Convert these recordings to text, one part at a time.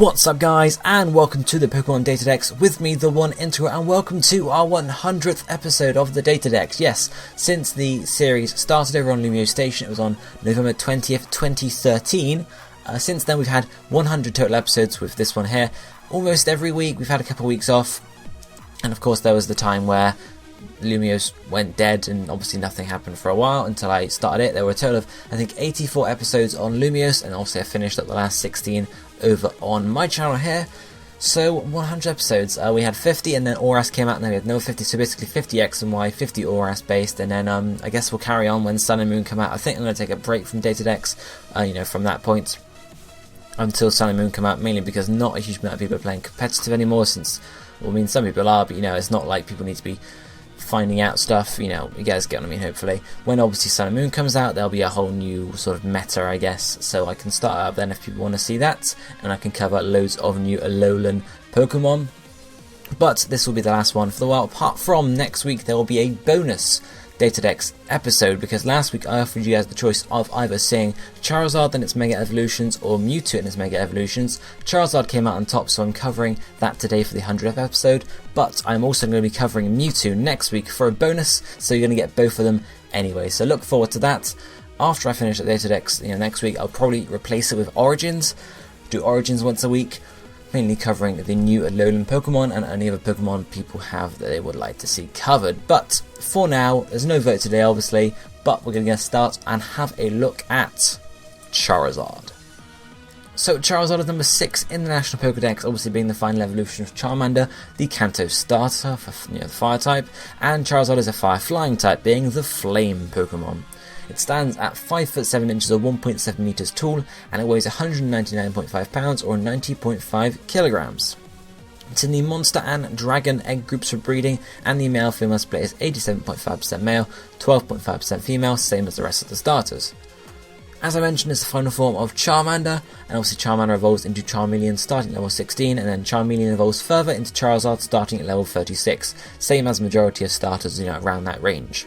What's up guys, and welcome to the Pokémon DataDex with me, TheOneIntegral, and welcome to our 100th episode of the DataDex. Yes, since the series started over on Lumio Station, it was on November 20th, 2013. Since then we've had 100 total episodes with this one here. Almost every week. We've had a couple of weeks off, and of course there was the time where Lumios went dead and obviously nothing happened for a while until I started it. There were a total of, I think, 84 episodes on Lumios, and obviously I finished up the last 16 over on my channel here. So 100 episodes. We had 50 and then Auras came out, and then we had no 50, so basically 50 X and Y, 50 Auras based, and then I guess we'll carry on when Sun and Moon come out. I think I'm going to take a break from DataDex, from that point until Sun and Moon come out, mainly because not a huge amount of people are playing competitive anymore, since, well, I mean, some people are, but it's not like people need to be finding out stuff, you guys get what I mean, hopefully. When obviously Sun and Moon comes out, there'll be a whole new sort of meta, I guess, so I can start up then if people want to see that, and I can cover loads of new Alolan Pokemon. But this will be the last one for the while. Apart from next week, there will be a bonus DataDex episode, because last week I offered you guys the choice of either seeing Charizard in its Mega Evolutions or Mewtwo in its Mega Evolutions. Charizard came out on top, so I'm covering that today for the 100th episode, but I'm also going to be covering Mewtwo next week for a bonus, so you're going to get both of them anyway, so look forward to that. After I finish the DataDex next week, I'll probably replace it with Origins, do Origins once a week, mainly covering the new Alolan Pokemon and any other Pokemon people have that they would like to see covered. But for now, there's no vote today obviously, but we're going to start and have a look at Charizard. So Charizard is number 6 in the National Pokédex, obviously being the final evolution of Charmander, the Kanto starter for the Fire type, and Charizard is a Fire Flying type, being the Flame Pokemon. It stands at 5 foot 7 inches or 1.7 meters tall, and it weighs 199.5 pounds or 90.5 kilograms. It's in the Monster and Dragon egg groups for breeding, and the male-female split is 87.5% male, 12.5% female, same as the rest of the starters. As I mentioned, it's the final form of Charmander, and obviously Charmander evolves into Charmeleon starting at level 16, and then Charmeleon evolves further into Charizard starting at level 36, same as majority of starters around that range.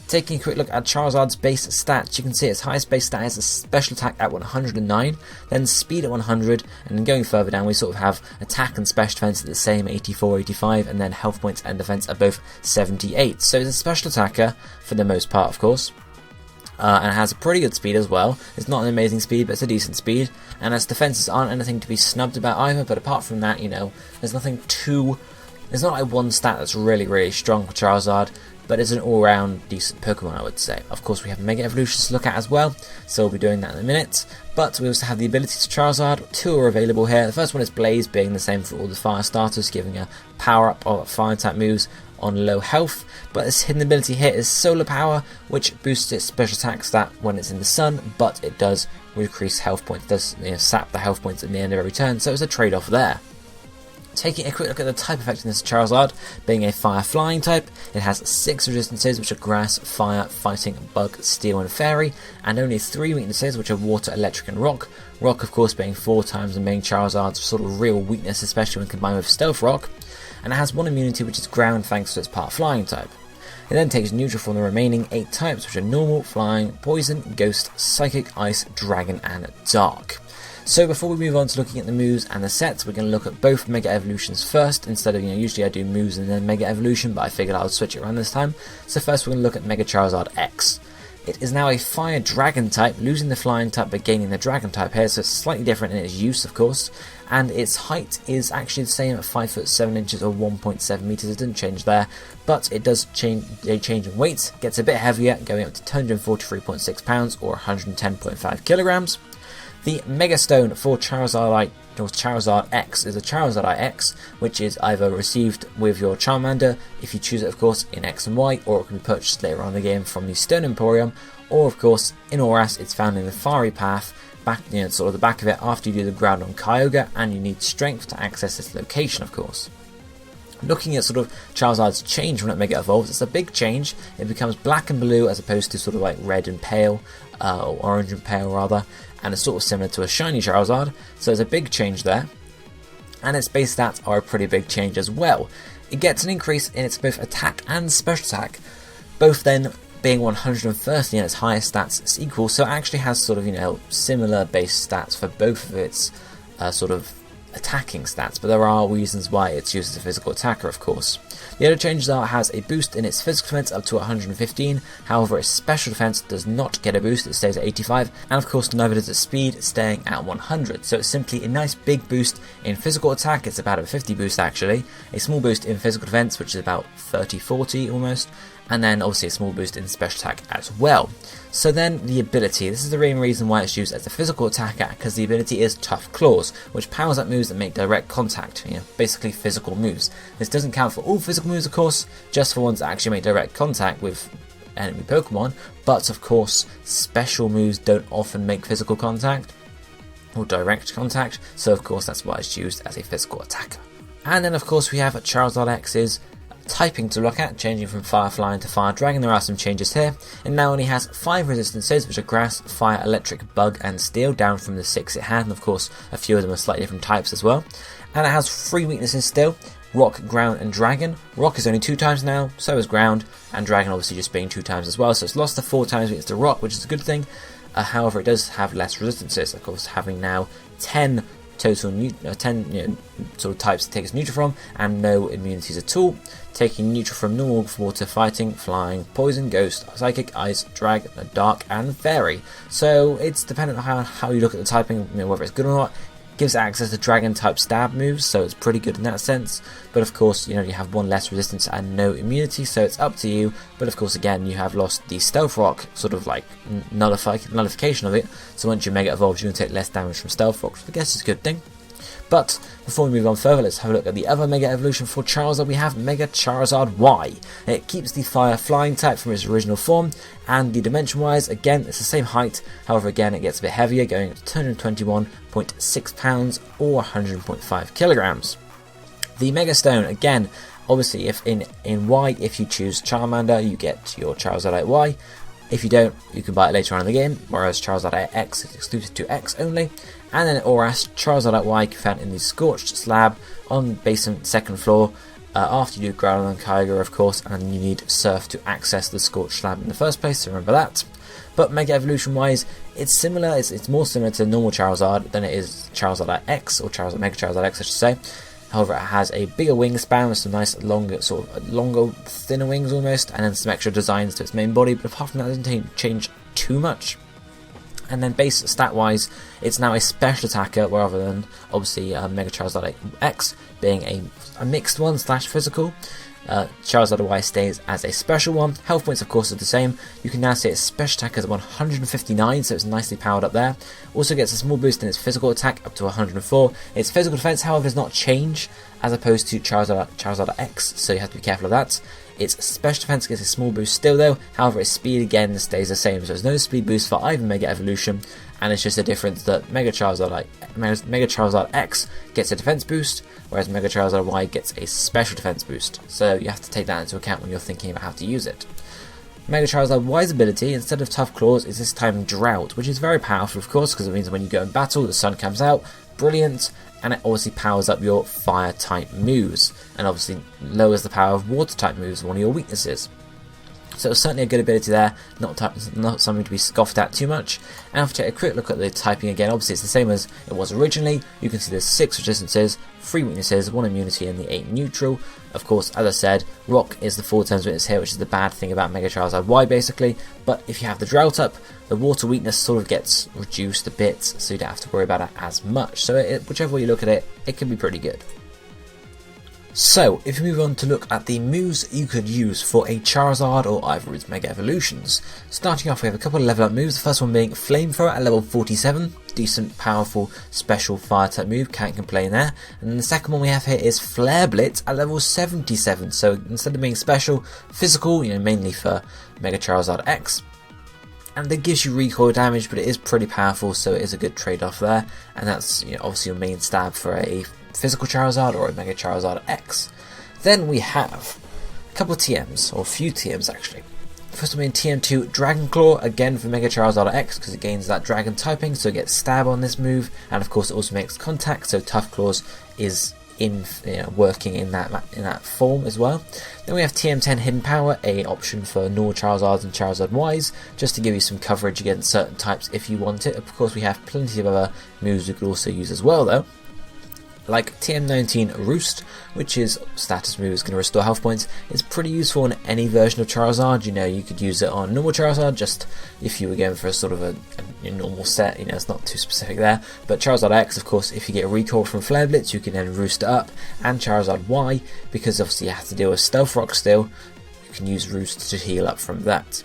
Taking a quick look at Charizard's base stats, you can see its highest base stat is a special attack at 109, then speed at 100, and then going further down we sort of have attack and special defense at the same 84, 85, and then health points and defense at both 78. So it's a special attacker for the most part, of course, and it has a pretty good speed as well. It's not an amazing speed, but it's a decent speed, and its defenses aren't anything to be snubbed about either, but apart from that, there's nothing too... There's not like one stat that's really, really strong for Charizard, but it's an all-round decent Pokemon, I would say. Of course, we have Mega Evolutions to look at as well, so we'll be doing that in a minute. But we also have the abilities to Charizard. 2 are available here. The first one is Blaze, being the same for all the Fire starters, giving a power-up of Fire-type moves on low health. But this hidden ability here is Solar Power, which boosts its special attack stat when it's in the sun, but it does decrease health points, does sap the health points at the end of every turn, so it's a trade-off there. Taking a quick look at the type effectiveness of Charizard, being a Fire Flying type, it has 6 resistances, which are Grass, Fire, Fighting, Bug, Steel and Fairy, and only 3 weaknesses, which are Water, Electric and Rock. Rock, of course, being 4 times the main Charizard's sort of real weakness, especially when combined with Stealth Rock, and it has 1 immunity, which is Ground, thanks to its Part Flying type. It then takes neutral from the remaining 8 types, which are Normal, Flying, Poison, Ghost, Psychic, Ice, Dragon and Dark. So before we move on to looking at the moves and the sets, we're going to look at both Mega Evolutions first, instead of, usually I do moves and then Mega Evolution, but I figured I would switch it around this time. So first we're going to look at Mega Charizard X. It is now a Fire Dragon type, losing the Flying type but gaining the Dragon type here, so it's slightly different in its use, of course. And its height is actually the same at 5 foot 7 inches or 1.7 meters. It didn't change there, but it does change in weight, gets a bit heavier, going up to 243.6 pounds or 110.5 kilograms. The Mega Stone for Charizard X is a Charizard X, which is either received with your Charmander, if you choose it of course, in X and Y, or it can be purchased later on in the game from the Stone Emporium, or of course in Auras it's found in the Fiery Path, back, sort of the back of it after you do the ground on Kyogre, and you need strength to access this location, of course. Looking at sort of Charizard's change when it Mega Evolves, it's a big change. It becomes black and blue as opposed to sort of like red and pale, or orange and pale rather, and it's sort of similar to a shiny Charizard, so there's a big change there. And its base stats are a pretty big change as well. It gets an increase in its both attack and special attack, both then being 130 and its highest stats is equal, so it actually has sort of, similar base stats for both of its sort of attacking stats, but there are reasons why it's used as a physical attacker, of course. The other changes are it has a boost in its physical defense up to 115, however its special defense does not get a boost, it stays at 85, and of course neither does its speed, staying at 100, so it's simply a nice big boost in physical attack. It's about a 50 boost actually, a small boost in physical defense which is about 30-40 almost, and then obviously a small boost in special attack as well. So then the ability, this is the main reason why it's used as a physical attacker, because the ability is Tough Claws, which powers up moves that make direct contact, basically physical moves. This doesn't count for all physical moves of course, just for ones that actually make direct contact with enemy Pokemon, but of course special moves don't often make physical contact or direct contact, so of course that's why it's used as a physical attacker. And then of course we have Charizard X's typing to look at, changing from Fire Flying to Fire Dragon. There are some changes here. It now only has 5 resistances, which are Grass, Fire, Electric, Bug and Steel, down from the 6 it had, and of course a few of them are slightly different types as well. And it has 3 weaknesses still: Rock, Ground and Dragon. Rock is only 2 times now, so is Ground, and Dragon obviously just being 2 times as well, so it's lost the 4 times weakness to Rock, which is a good thing. However, it does have less resistances, of course, having now 10 total 10 sort of types to take its neutral from, and no immunities at all. Taking neutral from normal, water, fighting, flying, poison, ghost, psychic, ice, drag, dark and fairy. So it's dependent on how you look at the typing, whether it's good or not. It gives access to dragon type stab moves, so it's pretty good in that sense, but of course you have 1 less resistance and no immunity, so it's up to you. But of course again you have lost the Stealth Rock, sort of like nullification of it, so once you Mega Evolve you're going to take less damage from Stealth Rock, which I guess is a good thing. But before we move on further, let's have a look at the other Mega Evolution for Charizard. We have Mega Charizard Y. It keeps the Fire Flying type from its original form, and the dimension wise, again, it's the same height, however again it gets a bit heavier, going to 221.6 pounds or 100.5 kilograms. The Mega Stone, again, obviously if in Y, if you choose Charmander, you get your Charizard Y. If you don't, you can buy it later on in the game, whereas Charizard X is exclusive to X only. And then Oras, Charizard Y can be found in the Scorched Slab on basement 2nd floor, after you do Groudon and Kyogre of course, and you need Surf to access the Scorched Slab in the first place, so remember that. But Mega Evolution wise, it's similar, it's more similar to normal Charizard than it is Charizard X, or Mega Charizard X I should say. However, it has a bigger wingspan with some nice longer, thinner wings almost, and then some extra designs to its main body, but apart from that it doesn't change too much. And then base stat wise, it's now a special attacker rather than obviously Mega Charizard X being a mixed one / physical. Charizard Y stays as a special one. Health points of course are the same. You can now see its special attack is 159, so it's nicely powered up there. Also gets a small boost in its physical attack up to 104. Its physical defense however does not change as opposed to Charizard X, so you have to be careful of that. Its special defense gets a small boost still though, however its speed again stays the same, so there's no speed boost for either Mega Evolution, and it's just a difference that Mega Charizard X gets a defense boost, whereas Mega Charizard Y gets a special defense boost, so you have to take that into account when you're thinking about how to use it. Mega Charizard Y's ability, instead of Tough Claws, is this time Drought, which is very powerful of course, because it means when you go in battle the sun comes out, brilliant, and it obviously powers up your fire type moves, and obviously lowers the power of water type moves, one of your weaknesses. So it's certainly a good ability there, not something to be scoffed at too much. And if we take a quick look at the typing again, obviously it's the same as it was originally. You can see there's 6 resistances, 3 weaknesses, 1 immunity and the 8 neutral. Of course, as I said, Rock is the 4 times weakness here, which is the bad thing about Mega Charizard Y basically, but if you have the Drought up, the water weakness sort of gets reduced a bit, so you don't have to worry about it as much. So whichever way you look at it, it can be pretty good. So, if we move on to look at the moves you could use for a Charizard or either its Mega Evolutions. Starting off, we have a couple of level up moves, the first one being Flamethrower at level 47, decent, powerful, special fire type move, can't complain there. And then the second one we have here is Flare Blitz at level 77, so instead of being special, physical, mainly for Mega Charizard X. And it gives you recoil damage, but it is pretty powerful, so it is a good trade-off there. And that's obviously your main stab for a physical Charizard or a Mega Charizard X. Then we have a couple of TMs, or a few TMs actually. First one being TM2 Dragon Claw, again for Mega Charizard X because it gains that dragon typing, so it gets stab on this move, and of course it also makes contact, so Tough Claws is working in that form as well. Then we have TM10 Hidden Power, a option for normal Charizards and Charizard Ys, just to give you some coverage against certain types if you want it. Of course we have plenty of other moves we could also use as well though. like TM19 Roost, which is status move, is going to restore health points. It's pretty useful in any version of Charizard. You know, you could use it on normal Charizard, just if you were going for a sort of a normal set, you know, it's not too specific there. But Charizard X, of course, if you get a recall from Flare Blitz, you can then Roost it up, and Charizard Y, because obviously you have to deal with Stealth Rock still, you can use Roost to heal up from that.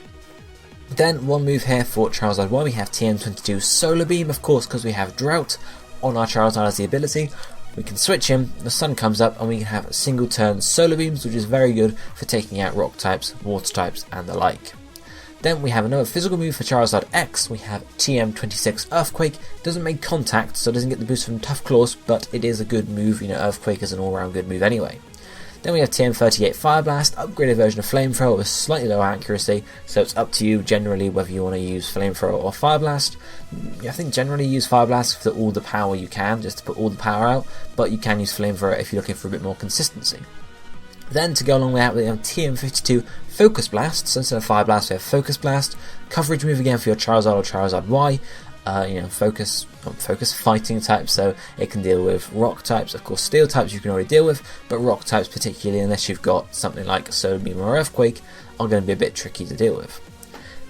Then one move here for Charizard Y, we have TM22 Solar Beam, of course, because we have Drought on our Charizard as the ability. We can switch him, the sun comes up, and we can have single turn Solar Beams, which is very good for taking out rock types, water types, and the like. Then we have another physical move for Charizard X. We have TM26 Earthquake. Doesn't make contact, so it doesn't get the boost from Tough Claws, but it is a good move. You know, Earthquake is an all-round good move anyway. Then we have TM38 Fire Blast, upgraded version of Flamethrower with slightly lower accuracy, so it's up to you generally whether you want to use Flamethrower or Fire Blast. I think generally use Fire Blast for all the power you can, just to put all the power out, but you can use Flamethrower if you're looking for a bit more consistency. Then to go along with that, we have TM52 Focus Blast, so instead of Fire Blast we have Focus Blast, coverage move again for your Charizard or Charizard Y. You know, focus fighting types, so it can deal with rock types. Of course, steel types you can already deal with, but rock types, particularly unless you've got something like Solar Beam or Earthquake, are going to be a bit tricky to deal with.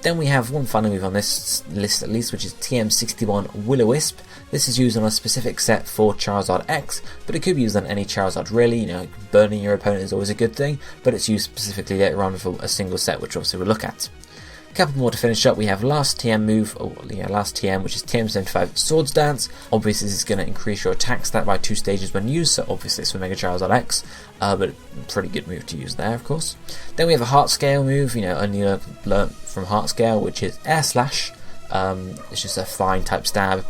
Then we have one final move on this list at least, which is TM61 Will-O-Wisp. This is used on a specific set for Charizard X, but it could be used on any Charizard really. You know, burning your opponent is always a good thing, but it's used specifically later on for a single set, which obviously we'll look at. A couple more to finish up. We have last TM move, last TM, which is TM75 Swords Dance. Obviously this is going to increase your attack stat by 2 stages when used, so obviously it's for Mega Charizard X, but pretty good move to use there, of course. Then we have a Heart Scale move, you know, only learnt from Heart Scale, which is Air Slash. It's just a flying type stab.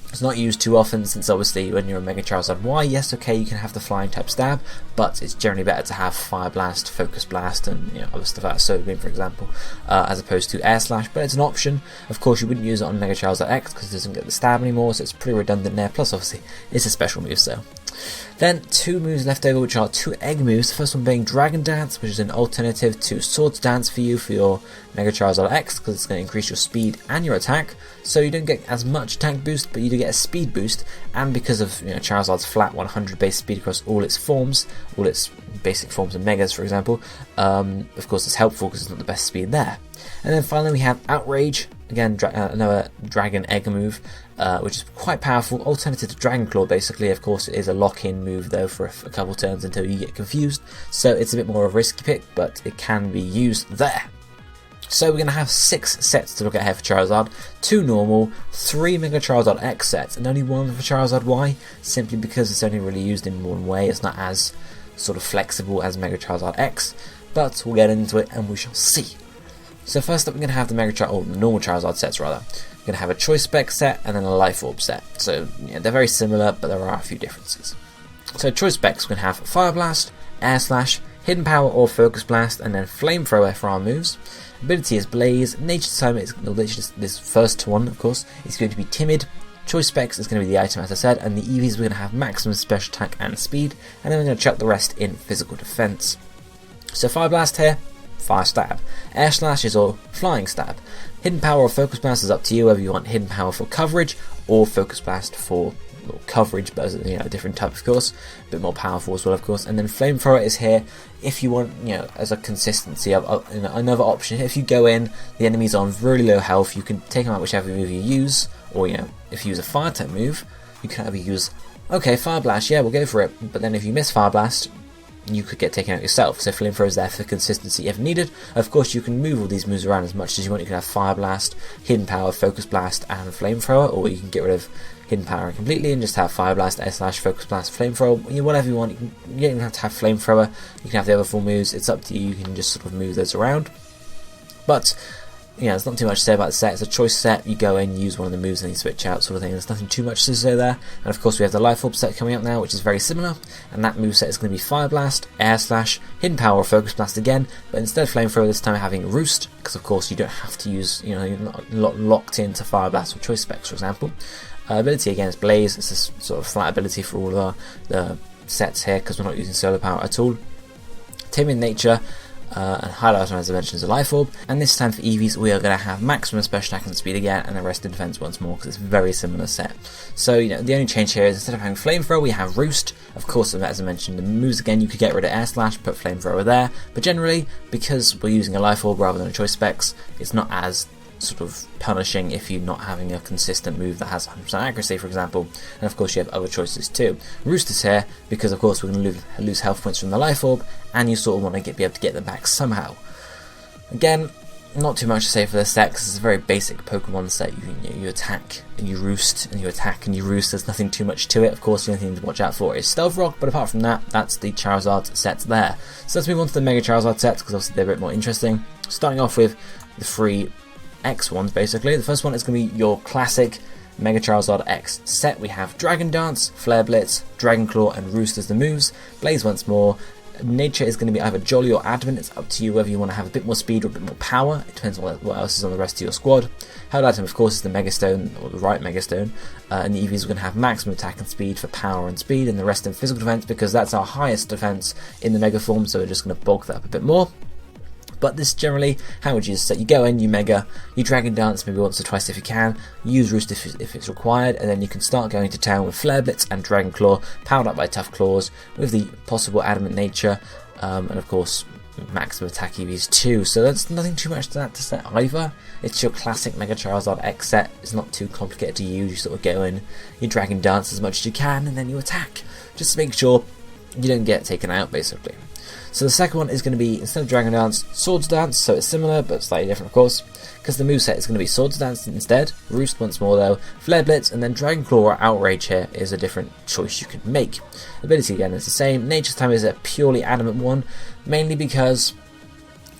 It's not used too often, since obviously when you're a Mega Charizard Y, yes, okay, you can have the flying type stab, but it's generally better to have Fire Blast, Focus Blast, and you know, other stuff like Solar Beam, for example, as opposed to Air Slash. But it's an option. Of course, you wouldn't use it on Mega Charizard X because it doesn't get the stab anymore, so it's pretty redundant there. Plus, obviously, it's a special move, so. Then 2 moves left over, which are 2 egg moves. The first one being Dragon Dance, which is an alternative to Swords Dance for you for your Mega Charizard X, because it's going to increase your speed and your attack. So you don't get as much attack boost, but you do get a speed boost. And because of, you know, Charizard's flat 100 base speed across all its forms, all its basic forms of Megas, for example, of course it's helpful because it's not the best speed there. And then finally we have Outrage, again another Dragon Egg move, which is quite powerful, alternative to Dragon Claw basically. Of course it is a lock-in move though for a couple turns until you get confused, so it's a bit more of a risky pick, but it can be used there. So we're going to have 6 sets to look at here for Charizard, 2 normal, 3 Mega Charizard X sets, and only 1 for Charizard Y, simply because it's only really used in one way. It's not as sort of flexible as Mega Charizard X, but we'll get into it and we shall see. So first up we're going to have the the normal Charizard sets rather. We're going to have a Choice Spec set and then a Life Orb set. So yeah, they're very similar, but there are a few differences. So Choice Specs, we're going to have Fire Blast, Air Slash, Hidden Power or Focus Blast, and then Flamethrower for our moves. Ability is Blaze. Nature Time is this first one, of course, is going to be Timid. Choice Specs is going to be the item, as I said, and the EVs we're going to have maximum special attack and speed, and then we're going to chuck the rest in physical defense. So Fire Blast here, Fire Stab. Air Slash is all Flying Stab. Hidden Power or Focus Blast is up to you, whether you want Hidden Power for coverage or Focus Blast for coverage, but you know, a different type, of course, a bit more powerful as well, of course. And then Flamethrower is here if you want, you know, as a consistency of another option. If you go in, the enemy's on really low health, you can take them out whichever move you use, or you know, if you use a fire type move, you can either use, okay, Fire Blast, yeah, we'll go for it, but then if you miss Fire Blast, you could get taken out yourself. So Flamethrower is there for consistency if needed. Of course, you can move all these moves around as much as you want. You can have Fire Blast, Hidden Power, Focus Blast, and Flamethrower, or you can get rid of Hidden Power completely and just have Fire Blast, Air Slash, Focus Blast, Flamethrower, whatever you want. You don't even have to have Flamethrower, you can have the other 4 moves, it's up to you, you can just sort of move those around. But, you know, there's not too much to say about the set. It's a choice set, you go in, use one of the moves and you switch out sort of thing. There's nothing too much to say there. And of course we have the Life Orb set coming up now, which is very similar, and that moveset is going to be Fire Blast, Air Slash, Hidden Power or Focus Blast again, but instead of Flamethrower this time having Roost, because of course you don't have to use, you know, you're not locked into Fire Blast or Choice Specs, for example. Ability again is Blaze. It's a sort of flat ability for all the sets here because we're not using solar power at all. Timid Nature, and highlight as I mentioned is a life orb, and this time for Eevees we are going to have maximum special attack and speed again, and the rest in defense once more, because it's a very similar set. So the only change here is instead of having flamethrower we have roost. Of course, as I mentioned, the moves again, you could get rid of air slash, put flamethrower there, but generally because we're using a life orb rather than a choice specs, it's not as sort of punishing if you're not having a consistent move that has 100% accuracy, for example. And of course you have other choices too. Roost is here because of course we're going to lose health points from the life orb, and you sort of want to be able to get them back somehow. Again, not too much to say for this set because it's a very basic Pokemon set. You attack and you roost, and you attack and you roost. There's nothing too much to it. Of course, the only thing to watch out for is Stealth Rock, but apart from that, that's the Charizard sets there. So let's move on to the Mega Charizard sets, because obviously they're a bit more interesting. Starting off with the 3 X ones, basically. The first one is going to be your classic Mega Charizard X set. We have Dragon Dance, Flare Blitz, Dragon Claw, and Roost as the moves. Blaze once more. Nature is going to be either Jolly or Adamant. It's up to you whether you want to have a bit more speed or a bit more power. It depends on what else is on the rest of your squad. Held item, of course, is the Mega Stone, or the right Mega Stone. And the Eevees are going to have maximum attack and speed for power and speed, and the rest in physical defense, because that's our highest defense in the Mega form, so we're just going to bulk that up a bit more. But this generally, how would you set? You go in, you Mega, you Dragon Dance maybe once or twice if you can, use Roost if it's required, and then you can start going to town with Flare Blitz and Dragon Claw, powered up by Tough Claws, with the possible Adamant Nature, and of course maximum attack Eevees too. So that's nothing too much to that to set either. It's your classic Mega Charizard X set. It's not too complicated to use. You sort of go in, you Dragon Dance as much as you can, and then you attack, just to make sure you don't get taken out, basically. So the second one is going to be, instead of Dragon Dance, Swords Dance, so it's similar but slightly different of course, because the moveset is going to be Swords Dance instead, Roost once more though, Flare Blitz, and then Dragon Claw or Outrage here is a different choice you can make. Ability again is the same. Nature's Time is a purely Adamant one, mainly because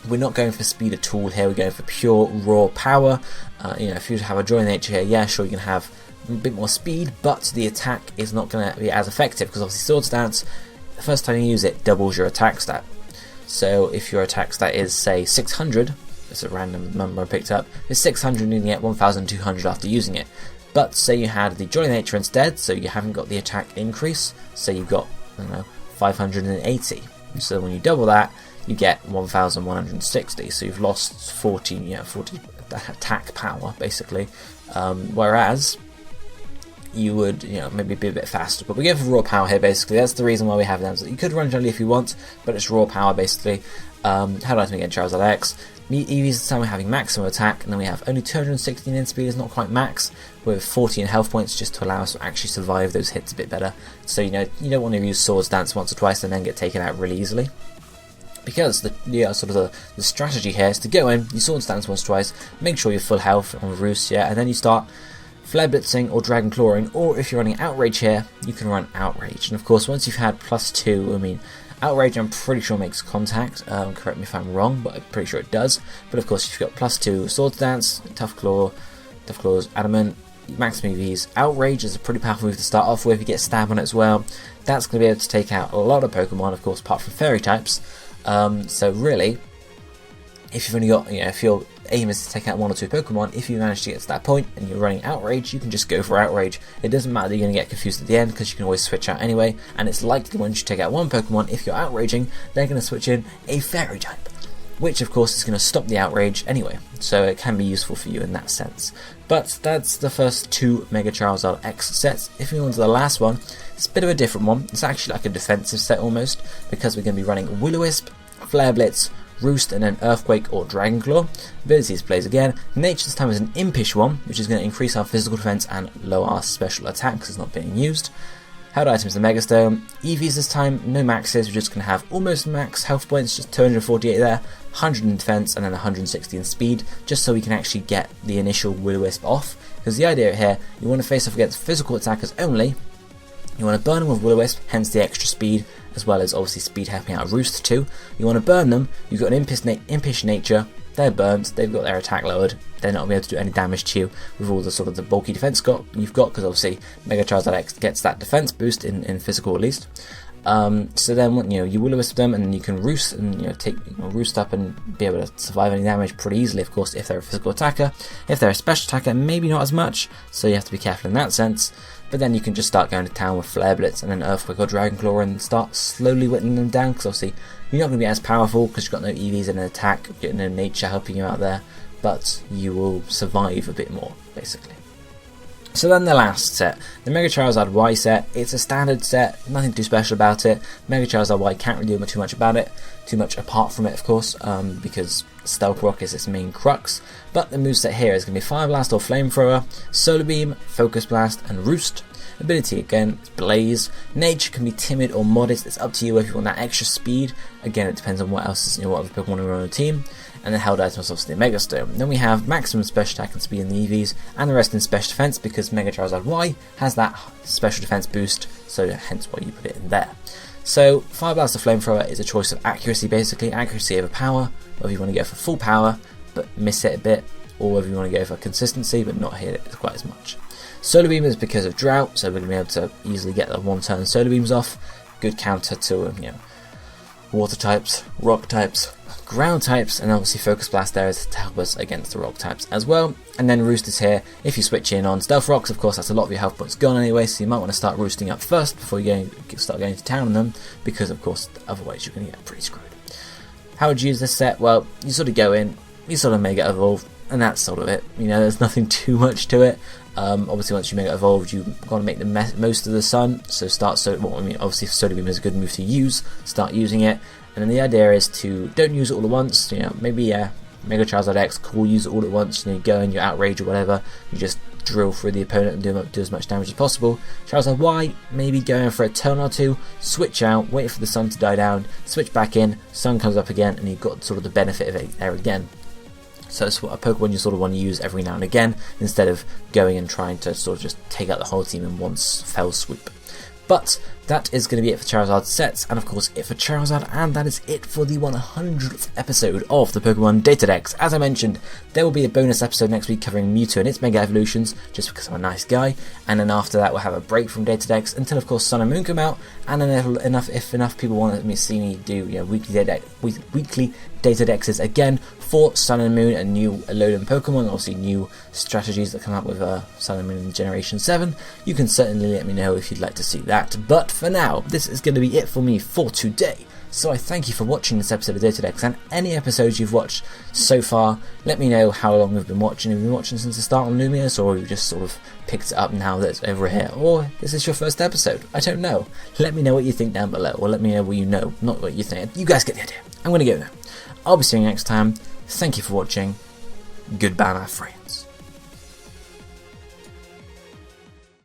we're not going for speed at all here, we're going for pure raw power. If you have a Joy Nature here, yeah sure you can have a bit more speed, but the attack is not going to be as effective, because obviously Swords Dance, the first time you use it, doubles your attack stat. So if your attack stat is, say, 600, it's a random number I picked up, it's 600 and you can get 1200 after using it. But say you had the Jolly Nature instead, so you haven't got the attack increase, so you've got, 580. So when you double that, you get 1160, so you've lost 40 attack power, basically. Whereas you would, maybe be a bit faster. But we go for raw power here, basically. That's the reason why we have them. So you could run Jolly if you want, but it's raw power, basically. How do I get Charizard X? Eevees this time we're having maximum attack, and then we have only 216 in speed, is not quite max, with 40 in health points, just to allow us to actually survive those hits a bit better. So, you don't want to use Swords Dance once or twice and then get taken out really easily. Because the strategy here is to go in, you Swords Dance once or twice, make sure you're full health on Roost, and then you start Flare Blitzing or Dragon Clawing, or if you're running Outrage here, you can run Outrage. And of course, once you've had +2, Outrage I'm pretty sure makes contact, correct me if I'm wrong, but I'm pretty sure it does. But of course, if you've got +2 Swords Dance, Tough Claws, Adamant, maximum Eevees, Outrage is a pretty powerful move to start off with. You get Stab on it as well. That's going to be able to take out a lot of Pokemon, of course, apart from Fairy types. So really, if you've only got, if your aim is to take out 1 or 2 Pokemon, if you manage to get to that point and you're running Outrage, you can just go for Outrage. It doesn't matter that you're going to get confused at the end, because you can always switch out anyway, and it's likely once you take out 1 Pokemon, if you're Outraging, they're going to switch in a Fairy type, which of course is going to stop the Outrage anyway, so it can be useful for you in that sense. But that's the first 2 Mega Charizard X sets. If we move on to the last one, it's a bit of a different one. It's actually like a defensive set almost, because we're going to be running Will-O-Wisp, Flare Blitz, Roost, and then Earthquake or Dragon Claw. Abilities plays again. Nature this time is an Impish one, which is going to increase our physical defense and lower our special attack because it's not being used. Held item is the Mega Stone. Eevees this time, no maxes, we're just going to have almost max health points, just 248 there, 100 in defense, and then 160 in speed, just so we can actually get the initial Will-O-Wisp off. Because the idea here, you want to face off against physical attackers only. You want to burn them with Will-O-Wisp, hence the extra speed, as well as obviously speed helping out Roost too. You want to burn them, you've got an Impish Nature, they're burnt, they've got their attack lowered, they're not going to be able to do any damage to you with all the sort of the bulky defense you've got, because obviously Mega Charizard X gets that defense boost in physical at least. So then you Will-O-Wisp them, and then you can Roost and take Roost up and be able to survive any damage pretty easily, of course, if they're a physical attacker. If they're a special attacker, maybe not as much, so you have to be careful in that sense. But then you can just start going to town with Flare Blitz and then Earthquake or Dragon Claw and start slowly whittling them down, because obviously You're not going to be as powerful because you've got no EVs and an attack, you've got no nature helping you out there, but you will survive a bit more, basically. So then the last set, the Mega Charizard Y set. It's a standard set, nothing too special about it. Mega Charizard Y can't really do too much about it, too much apart from it, of course, because Stealth Rock is its main crux. But the moveset here is going to be Fire Blast or Flamethrower, Solar Beam, Focus Blast, and Roost. Ability again, it's Blaze. Nature can be Timid or Modest. It's up to you if you want that extra speed. Again, it depends on what else is, what other Pokemon are on the team. And the held item is obviously the Mega Stone. Then we have maximum special attack and speed in the EVs, and the rest in special defense because Mega Charizard Y has that special defense boost, so hence why you put it in there. So Fire Blast or Flamethrower is a choice of accuracy, basically accuracy over power, whether you want to go for full power but miss it a bit, or whether you want to go for consistency but not hit it quite as much. Solar Beam is because of drought, so we're going to be able to easily get the one-turn Solar Beams off. Good counter to water types, rock types, ground types, and obviously Focus Blast there is to help us against the rock types as well. And then Roost is here if you switch in on Stealth Rocks. Of course, that's a lot of your health points gone anyway, so you might want to start roosting up first before you start going to town on them, because of course otherwise you're going to get pretty screwed. How would you use this set? Well, you sort of go in, you sort of Mega Evolve, and that's sort of it. There's nothing too much to it. Obviously, once you Mega Evolved, you've got to make the most of the sun. So obviously, Solar Beam is a good move to use. Start using it, and then the idea is to don't use it all at once. Maybe Mega Charizard X, cool, use it all at once. You go in your Outrage or whatever, you just drill through the opponent and do as much damage as possible. Charizard Y, maybe go in for a turn or two, switch out, wait for the sun to die down, switch back in, sun comes up again, and you've got sort of the benefit of it there again. So it's what a Pokemon you sort of want to use every now and again, instead of going and trying to sort of just take out the whole team in one fell swoop. But that is going to be it for Charizard sets, and of course it for Charizard, and that is it for the 100th episode of the Pokemon DataDex. As I mentioned, there will be a bonus episode next week covering Mewtwo and its Mega Evolutions, just because I'm a nice guy, and then after that we'll have a break from DataDex until of course Sun and Moon come out, and then if enough people want to see me do weekly DataDexes again for Sun and Moon and new Alolan Pokemon, obviously new strategies that come out with Sun and Moon in Generation 7, you can certainly let me know if you'd like to see that. But for now, this is going to be it for me for today. So I thank you for watching this episode of DataDex, and any episodes you've watched so far, let me know how long you've been watching. Have you been watching since the start on Lumious, or have you just sort of picked it up now that it's over here, or is this your first episode? I don't know. Let me know what you think down below, or let me know what you know, not what you think. You guys get the idea. I'm going to go now. I'll be seeing you next time. Thank you for watching. Goodbye, my friends.